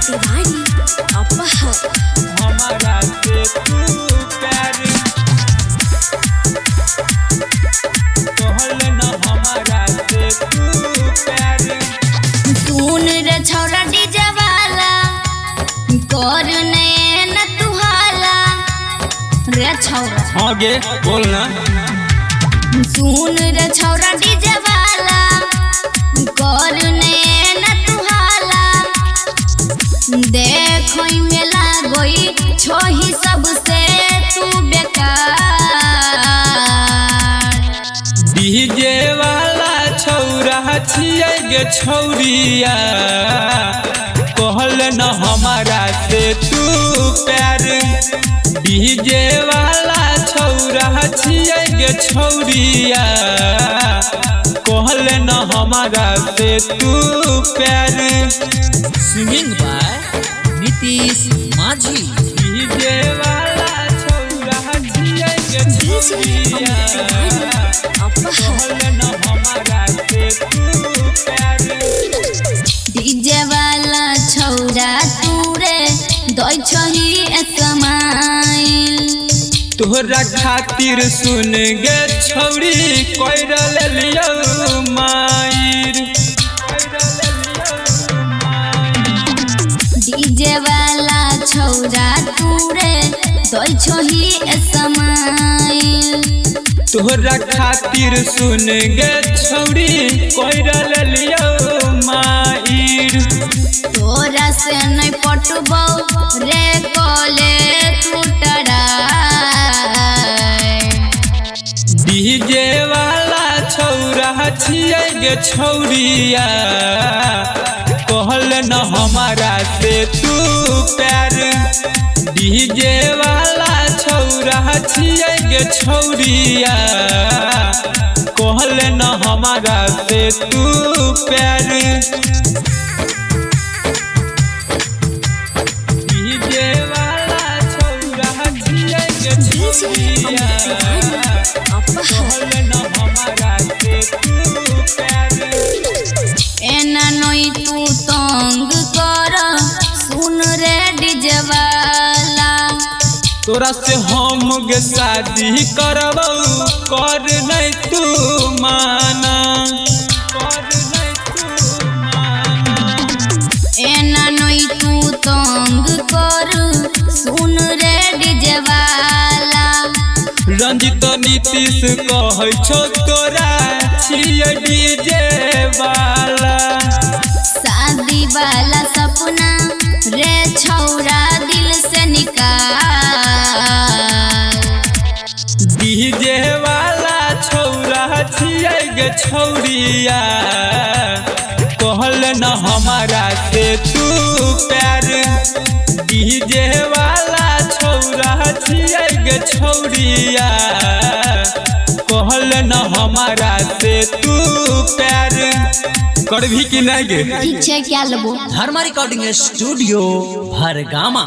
तिवारी अपहर हमारा से तू प्यार कहल न हमारा से तू प्यार। सुन रे छौरा डीजे वाला कर न तुहाला रे छौरा आगे बोलना। सुन रे छौरा डीजे वाला कर न तुहाला देखो में लागोई छोही सबसे तू बेकार। डीजे वाला छौरा छिए गे छौरिया कहल न हमारा से तू प्यार। डीजे वाला छौरा छिए गे छौरिया कहल न हमारा से तू प्यार। सिंगिंग बाय नीतीश माझी। डीजे वाला छौरा छिए गे छौरिया कहल न हमारा से तू प्यार। डीजे वाला छौरा तूरे दई छही समाइल तोहरा खातिर सुन गे छौरी कोइरल लियो मायर। डीजे वाला छौरा तूरे दई छही समाइल तोहरा खातिर सुन गे छौरी कोइरल लियो मायर। तोरा से नहीं पटबौ रे कोले टूटरा। डीजे वाला छौरा छिए गे छौरिया कहल न हमारा से तू प्यार। डीजे वाला छौरा छिए गे छौरिया कहल न हमारा से तू प्यार। डीजे वाला छौरा छिए गे छौरिया कहल न हमारा से तू प्यार। एना नई तू तंग कर सुन रे डीजे वाला तोरा से हम गे शादी करबौ कर नहीं तू माना कर नहीं तू माना। एना नई तू तंग कर सुन रे डीजे वाला रंजित नीतीश कहै छौ तोरा छिए डीजे वाला। शादी वाला सपना रे छौरा दिल से निकाल। डीजे वाला छौरा छिए गे छौरिया कहल न हमारा से तू प्यार। डीजे वाला छौरा छिए गे छौरिया कहल न हमारा से तू प्यार। करभी कि नहीं गे? ठीक है क्या लबो धर्मा रिकॉर्डिंग स्टूडियो भरगामा।